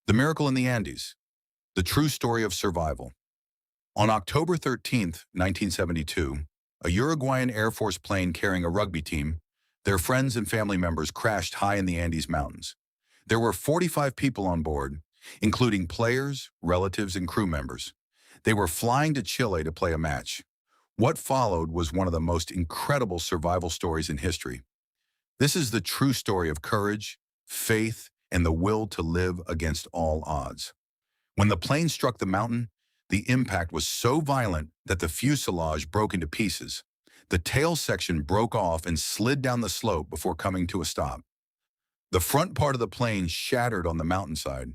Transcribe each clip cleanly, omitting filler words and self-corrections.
The Miracle in the Andes, the true story of survival. On October 13th, 1972, a Uruguayan Air Force plane carrying a rugby team, their friends and family members crashed high in the Andes Mountains. There were 45 people on board, including players, relatives, and crew members. They were flying to Chile to play a match. What followed was one of the most incredible survival stories in history. This is the true story of courage, faith, and the will to live against all odds. When the plane struck the mountain, the impact was so violent that the fuselage broke into pieces. The tail section broke off and slid down the slope before coming to a stop. The front part of the plane shattered on the mountainside.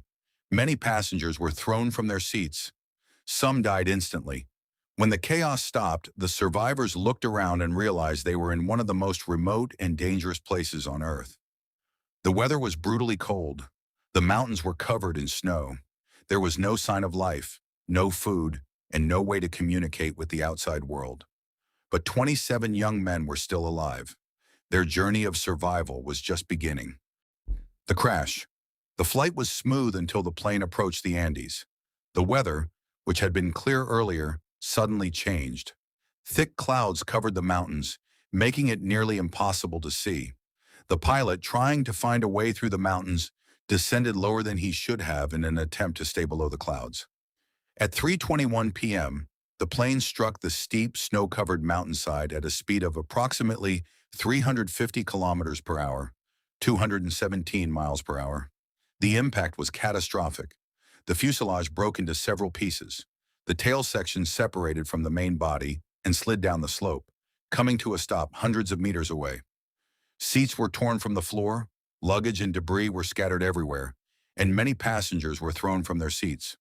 Many passengers were thrown from their seats. Some died instantly. When the chaos stopped, the survivors looked around and realized they were in one of the most remote and dangerous places on Earth. The weather was brutally cold. The mountains were covered in snow. There was no sign of life, no food, and no way to communicate with the outside world. But 27 young men were still alive. Their journey of survival was just beginning. The crash. The flight was smooth until the plane approached the Andes. The weather, which had been clear earlier, suddenly changed. Thick clouds covered the mountains, making it nearly impossible to see. The pilot, trying to find a way through the mountains, descended lower than he should have in an attempt to stay below the clouds. At 3:21 p.m., the plane struck the steep, snow-covered mountainside at a speed of approximately 350 kilometers per hour, 217 miles per hour. The impact was catastrophic. The fuselage broke into several pieces. The tail section separated from the main body and slid down the slope, coming to a stop hundreds of meters away. Seats were torn from the floor, luggage and debris were scattered everywhere, and many passengers were thrown from their seats.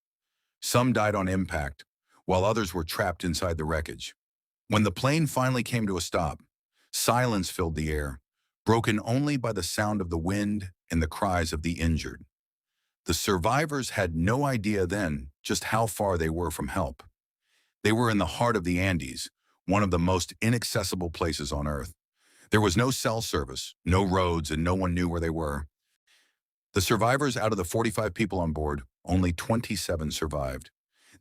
Some died on impact, while others were trapped inside the wreckage. When the plane finally came to a stop, silence filled the air, broken only by the sound of the wind and the cries of the injured. The survivors had no idea then just how far they were from help. They were in the heart of the Andes, one of the most inaccessible places on Earth. There was no cell service, no roads, and no one knew where they were. The survivors, out of the 45 people on board, only 27 survived.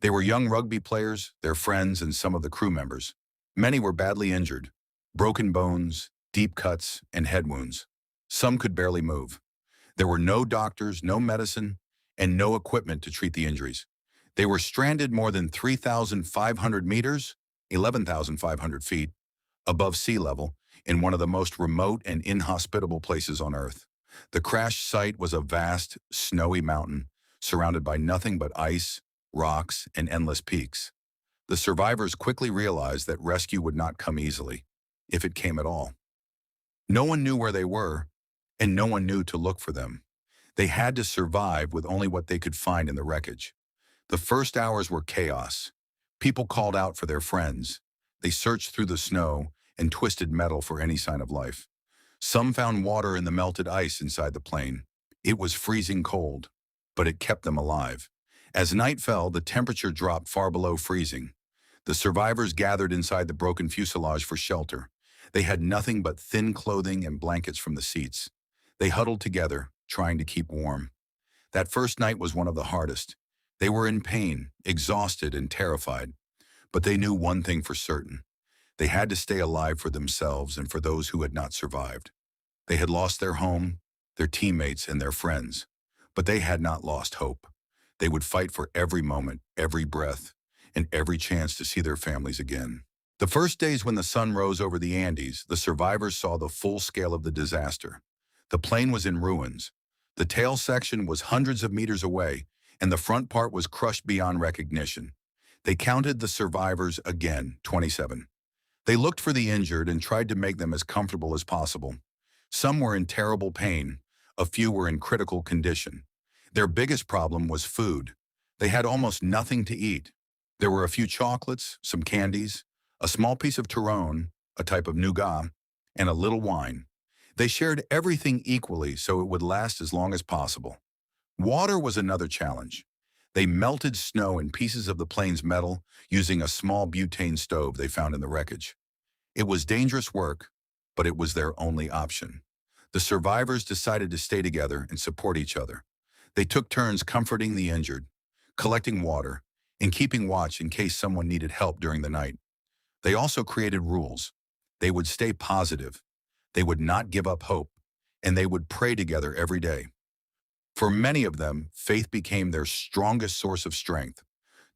They were young rugby players, their friends, and some of the crew members. Many were badly injured, broken bones, deep cuts, and head wounds. Some could barely move. There were no doctors, no medicine, and no equipment to treat the injuries. They were stranded more than 3,500 meters, 11,500 feet, above sea level, in one of the most remote and inhospitable places on Earth. The crash site was a vast, snowy mountain, surrounded by nothing but ice, rocks, and endless peaks. The survivors quickly realized that rescue would not come easily, if it came at all. No one knew where they were, and no one knew to look for them. They had to survive with only what they could find in the wreckage. The first hours were chaos. People called out for their friends. They searched through the snow and twisted metal for any sign of life. Some found water in the melted ice inside the plane. It was freezing cold, but it kept them alive. As night fell, the temperature dropped far below freezing. The survivors gathered inside the broken fuselage for shelter. They had nothing but thin clothing and blankets from the seats. They huddled together, trying to keep warm. That first night was one of the hardest. They were in pain, exhausted, and terrified. But they knew one thing for certain. They had to stay alive for themselves and for those who had not survived. They had lost their home, their teammates, and their friends. But they had not lost hope. They would fight for every moment, every breath, and every chance to see their families again. The first days when the sun rose over the Andes, the survivors saw the full scale of the disaster. The plane was in ruins. The tail section was hundreds of meters away, and the front part was crushed beyond recognition. They counted the survivors again, 27. They looked for the injured and tried to make them as comfortable as possible. Some were in terrible pain. A few were in critical condition. Their biggest problem was food. They had almost nothing to eat. There were a few chocolates, some candies, a small piece of turon, a type of nougat, and a little wine. They shared everything equally so it would last as long as possible. Water was another challenge. They melted snow in pieces of the plane's metal using a small butane stove they found in the wreckage. It was dangerous work, but it was their only option. The survivors decided to stay together and support each other. They took turns comforting the injured, collecting water, and keeping watch in case someone needed help during the night. They also created rules. They would stay positive, they would not give up hope, and they would pray together every day. For many of them, faith became their strongest source of strength.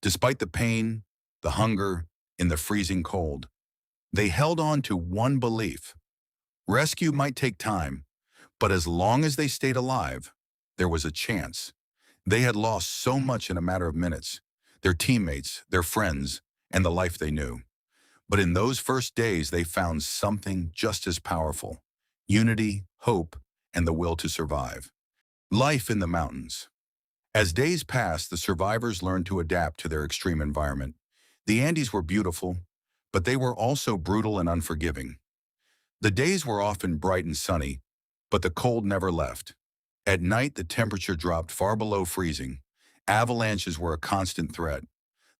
Despite the pain, the hunger, and the freezing cold, they held on to one belief. Rescue might take time, but as long as they stayed alive, there was a chance. They had lost so much in a matter of minutes, their teammates, their friends, and the life they knew. But in those first days, they found something just as powerful: unity, hope, and the will to survive. Life in the mountains. As days passed, the survivors learned to adapt to their extreme environment. The Andes were beautiful, but they were also brutal and unforgiving. The days were often bright and sunny, but the cold never left. At night, the temperature dropped far below freezing. Avalanches were a constant threat.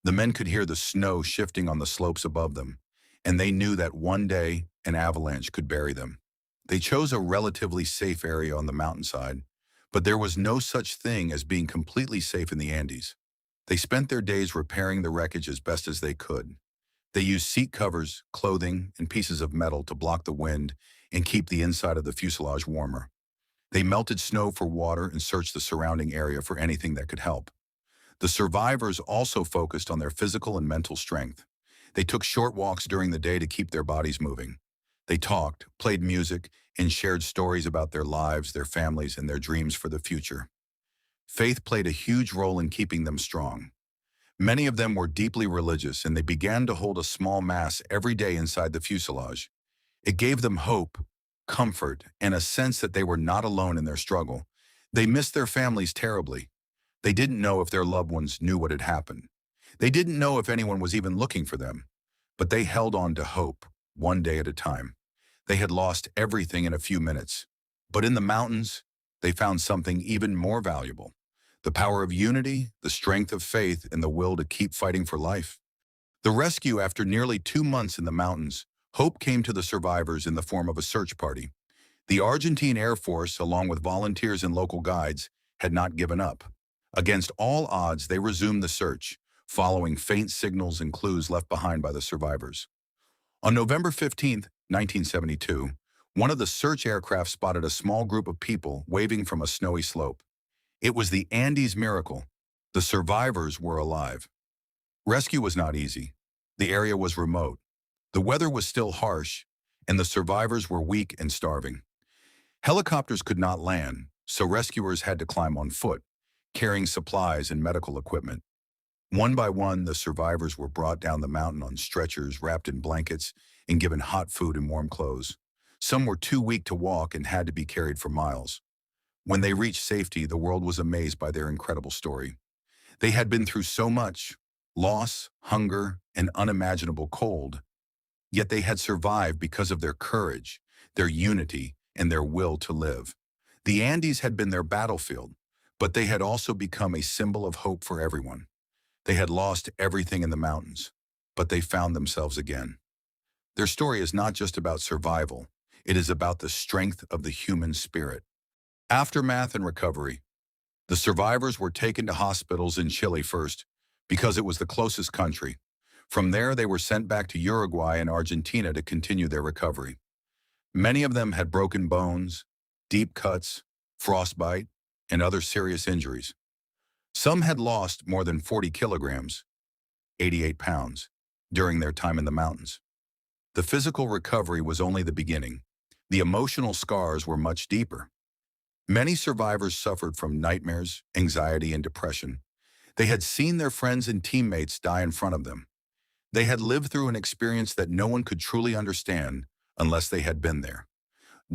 The men could hear the snow shifting on the slopes above them, and they knew that one day an avalanche could bury them. They chose a relatively safe area on the mountainside, but there was no such thing as being completely safe in the Andes. They spent their days repairing the wreckage as best as they could. They used seat covers, clothing, and pieces of metal to block the wind and keep the inside of the fuselage warmer. They melted snow for water and searched the surrounding area for anything that could help. The survivors also focused on their physical and mental strength. They took short walks during the day to keep their bodies moving. They talked, played music, and shared stories about their lives, their families, and their dreams for the future. Faith played a huge role in keeping them strong. Many of them were deeply religious, and they began to hold a small mass every day inside the fuselage. It gave them hope, comfort, and a sense that they were not alone in their struggle. They missed their families terribly. They didn't know if their loved ones knew what had happened. They didn't know if anyone was even looking for them. But they held on to hope, one day at a time. They had lost everything in a few minutes. But in the mountains, they found something even more valuable: the power of unity, the strength of faith, and the will to keep fighting for life. The rescue, after nearly 2 months in the mountains, hope came to the survivors in the form of a search party. The Argentine Air Force, along with volunteers and local guides, had not given up. Against all odds, they resumed the search, following faint signals and clues left behind by the survivors. On November 15, 1972, one of the search aircraft spotted a small group of people waving from a snowy slope. It was the Andes miracle. The survivors were alive. Rescue was not easy. The area was remote. The weather was still harsh, and the survivors were weak and starving. Helicopters could not land, so rescuers had to climb on foot, carrying supplies and medical equipment. One by one, the survivors were brought down the mountain on stretchers, wrapped in blankets, and given hot food and warm clothes. Some were too weak to walk and had to be carried for miles. When they reached safety, the world was amazed by their incredible story. They had been through so much: loss, hunger, and unimaginable cold. Yet they had survived because of their courage, their unity, and their will to live. The Andes had been their battlefield, but they had also become a symbol of hope for everyone. They had lost everything in the mountains, but they found themselves again. Their story is not just about survival, it is about the strength of the human spirit. Aftermath and recovery. The survivors were taken to hospitals in Chile first, because it was the closest country. From there, they were sent back to Uruguay and Argentina to continue their recovery. Many of them had broken bones, deep cuts, frostbite, and other serious injuries. Some had lost more than 40 kilograms, 88 pounds, during their time in the mountains. The physical recovery was only the beginning. The emotional scars were much deeper. Many survivors suffered from nightmares, anxiety, and depression. They had seen their friends and teammates die in front of them. They had lived through an experience that no one could truly understand unless they had been there.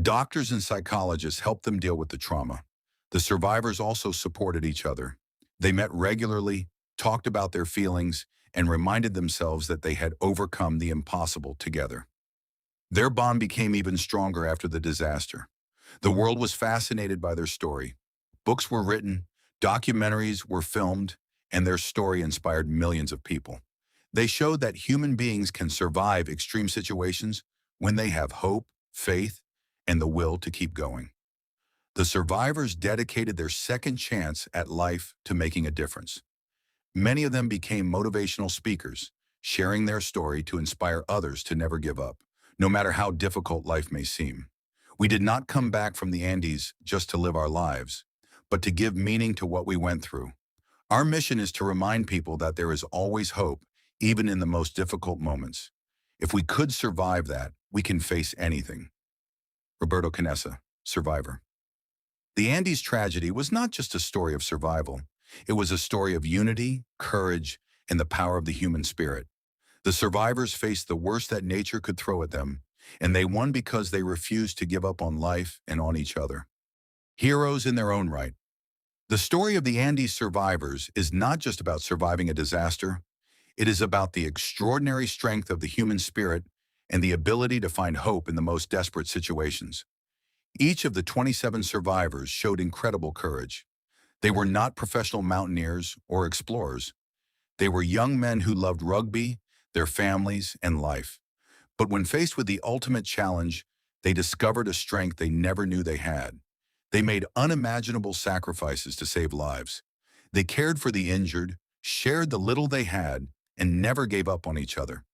Doctors and psychologists helped them deal with the trauma. The survivors also supported each other. They met regularly, talked about their feelings, and reminded themselves that they had overcome the impossible together. Their bond became even stronger after the disaster. The world was fascinated by their story. Books were written, documentaries were filmed, and their story inspired millions of people. They showed that human beings can survive extreme situations when they have hope, faith, and the will to keep going. The survivors dedicated their second chance at life to making a difference. Many of them became motivational speakers, sharing their story to inspire others to never give up, no matter how difficult life may seem. We did not come back from the Andes just to live our lives, but to give meaning to what we went through. Our mission is to remind people that there is always hope, even in the most difficult moments. If we could survive that, we can face anything. Roberto Canessa, survivor. The Andes tragedy was not just a story of survival. It was a story of unity, courage, and the power of the human spirit. The survivors faced the worst that nature could throw at them, and they won because they refused to give up on life and on each other. Heroes in their own right. The story of the Andes survivors is not just about surviving a disaster. It is about the extraordinary strength of the human spirit and the ability to find hope in the most desperate situations. Each of the 27 survivors showed incredible courage. They were not professional mountaineers or explorers. They were young men who loved rugby, their families, and life. But when faced with the ultimate challenge, they discovered a strength they never knew they had. They made unimaginable sacrifices to save lives. They cared for the injured, shared the little they had, and never gave up on each other.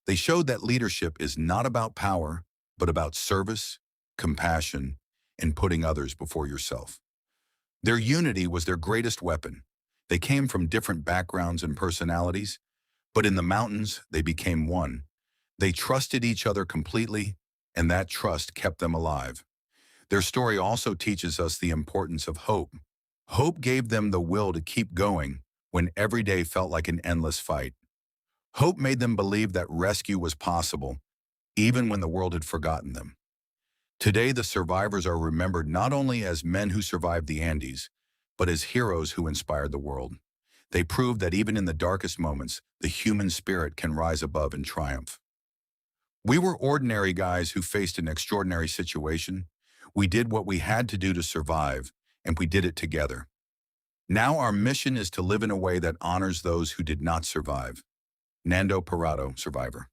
They showed that leadership is not about power, but about service, compassion, and putting others before yourself. Their unity was their greatest weapon. They came from different backgrounds and personalities, but in the mountains, they became one. They trusted each other completely, and that trust kept them alive. Their story also teaches us the importance of hope. Hope gave them the will to keep going when every day felt like an endless fight. Hope made them believe that rescue was possible, even when the world had forgotten them. Today, the survivors are remembered not only as men who survived the Andes, but as heroes who inspired the world. They proved that even in the darkest moments, the human spirit can rise above and triumph. We were ordinary guys who faced an extraordinary situation. We did what we had to do to survive, and we did it together. Now our mission is to live in a way that honors those who did not survive. Nando Parado, survivor.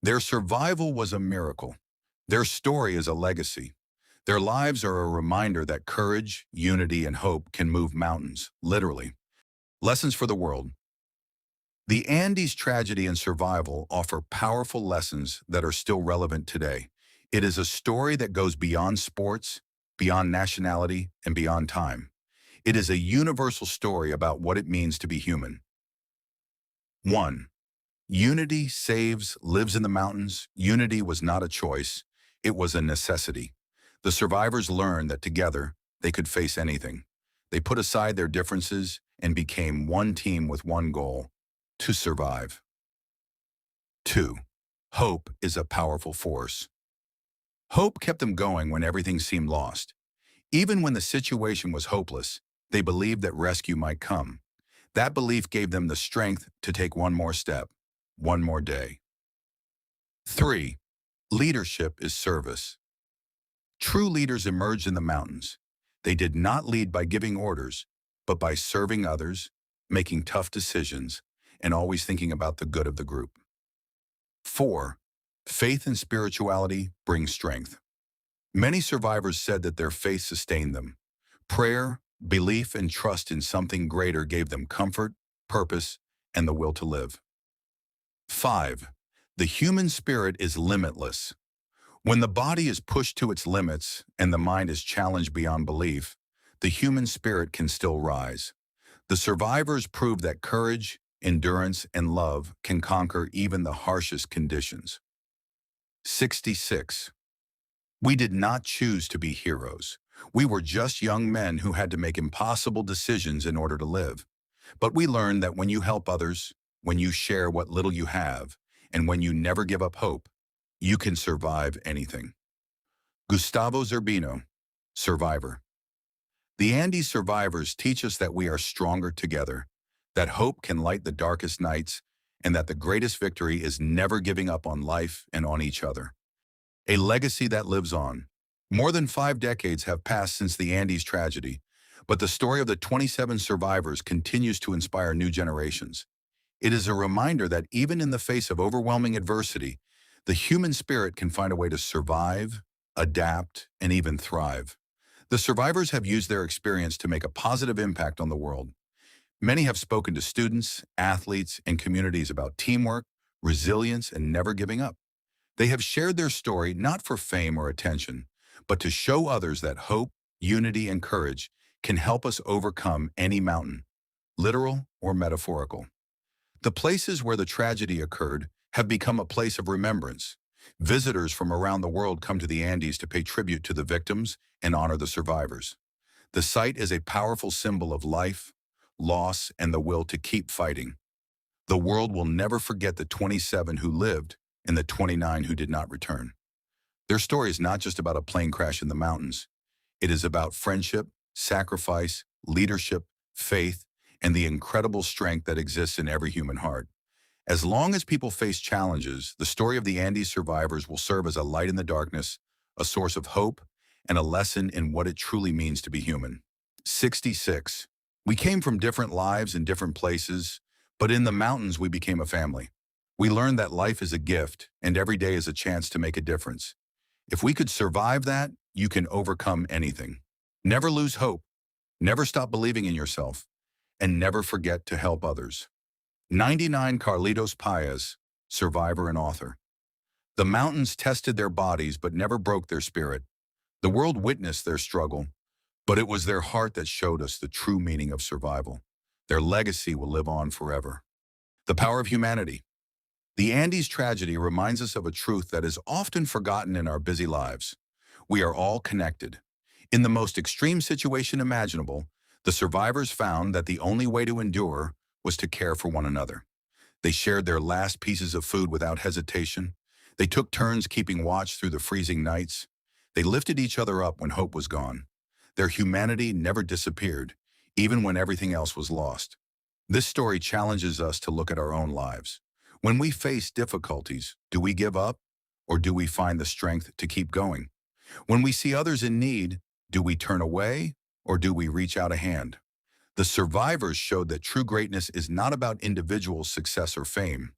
Their survival was a miracle. Their story is a legacy. Their lives are a reminder that courage, unity, and hope can move mountains, literally. Lessons for the world. The Andes tragedy and survival offer powerful lessons that are still relevant today. It is a story that goes beyond sports, beyond nationality, and beyond time. It is a universal story about what it means to be human. 1. Unity lives in the mountains. Unity was not a choice. It was a necessity. The survivors learned that together, they could face anything. They put aside their differences and became one team with one goal: to survive. 2. Hope is a powerful force. Hope kept them going when everything seemed lost. Even when the situation was hopeless, they believed that rescue might come. That belief gave them the strength to take one more step, one more day. 3. Leadership is service. True leaders emerged in the mountains. They did not lead by giving orders, but by serving others, making tough decisions, and always thinking about the good of the group. 4. Faith and spirituality bring strength. Many survivors said that their faith sustained them. Prayer, belief, and trust in something greater gave them comfort, purpose, and the will to live. 5. The human spirit is limitless. When the body is pushed to its limits and the mind is challenged beyond belief, the human spirit can still rise. The survivors proved that courage, endurance, and love can conquer even the harshest conditions. 66. We did not choose to be heroes. We were just young men who had to make impossible decisions in order to live. But we learned that when you help others, when you share what little you have, and when you never give up hope, you can survive anything. Gustavo Zerbino, survivor. The Andes survivors teach us that we are stronger together, that hope can light the darkest nights, and that the greatest victory is never giving up on life and on each other. A legacy that lives on. More than 5 decades have passed since the Andes tragedy, but the story of the 27 survivors continues to inspire new generations. It is a reminder that even in the face of overwhelming adversity, the human spirit can find a way to survive, adapt, and even thrive. The survivors have used their experience to make a positive impact on the world. Many have spoken to students, athletes, and communities about teamwork, resilience, and never giving up. They have shared their story not for fame or attention, but to show others that hope, unity, and courage can help us overcome any mountain, literal or metaphorical. The places where the tragedy occurred have become a place of remembrance. Visitors from around the world come to the Andes to pay tribute to the victims and honor the survivors. The site is a powerful symbol of life, loss, and the will to keep fighting. The world will never forget the 27 who lived and the 29 who did not return. Their story is not just about a plane crash in the mountains. It is about friendship, sacrifice, leadership, faith, and the incredible strength that exists in every human heart. As long as people face challenges, the story of the Andes survivors will serve as a light in the darkness, a source of hope, and a lesson in what it truly means to be human. 66. We came from different lives in different places, but in the mountains we became a family. We learned that life is a gift, and every day is a chance to make a difference. If we could survive that, you can overcome anything. Never lose hope, never stop believing in yourself, and never forget to help others. 99. Carlitos Paez, survivor and author. The mountains tested their bodies but never broke their spirit. The world witnessed their struggle, but it was their heart that showed us the true meaning of survival. Their legacy will live on forever. The power of humanity. The Andes tragedy reminds us of a truth that is often forgotten in our busy lives. We are all connected. In the most extreme situation imaginable, the survivors found that the only way to endure was to care for one another. They shared their last pieces of food without hesitation. They took turns keeping watch through the freezing nights. They lifted each other up when hope was gone. Their humanity never disappeared, even when everything else was lost. This story challenges us to look at our own lives. When we face difficulties, do we give up, or do we find the strength to keep going? When we see others in need, do we turn away, or do we reach out a hand? The survivors showed that true greatness is not about individual success or fame.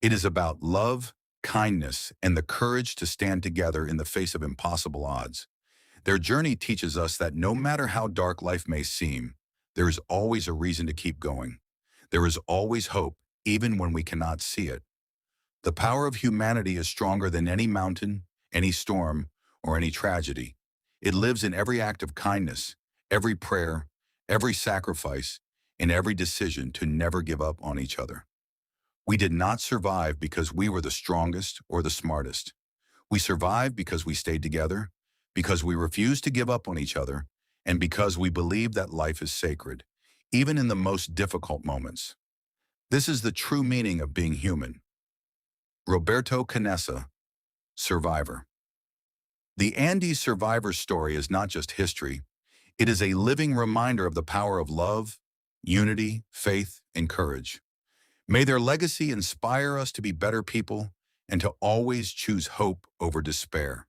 It is about love, kindness, and the courage to stand together in the face of impossible odds. Their journey teaches us that no matter how dark life may seem, there is always a reason to keep going. There is always hope, even when we cannot see it. The power of humanity is stronger than any mountain, any storm, or any tragedy. It lives in every act of kindness, every prayer, every sacrifice, and every decision to never give up on each other. We did not survive because we were the strongest or the smartest. We survived because we stayed together, because we refused to give up on each other, and because we believe that life is sacred, even in the most difficult moments. This is the true meaning of being human. Roberto Canessa, survivor. The Andes survivor story is not just history. It is a living reminder of the power of love, unity, faith, and courage. May their legacy inspire us to be better people and to always choose hope over despair.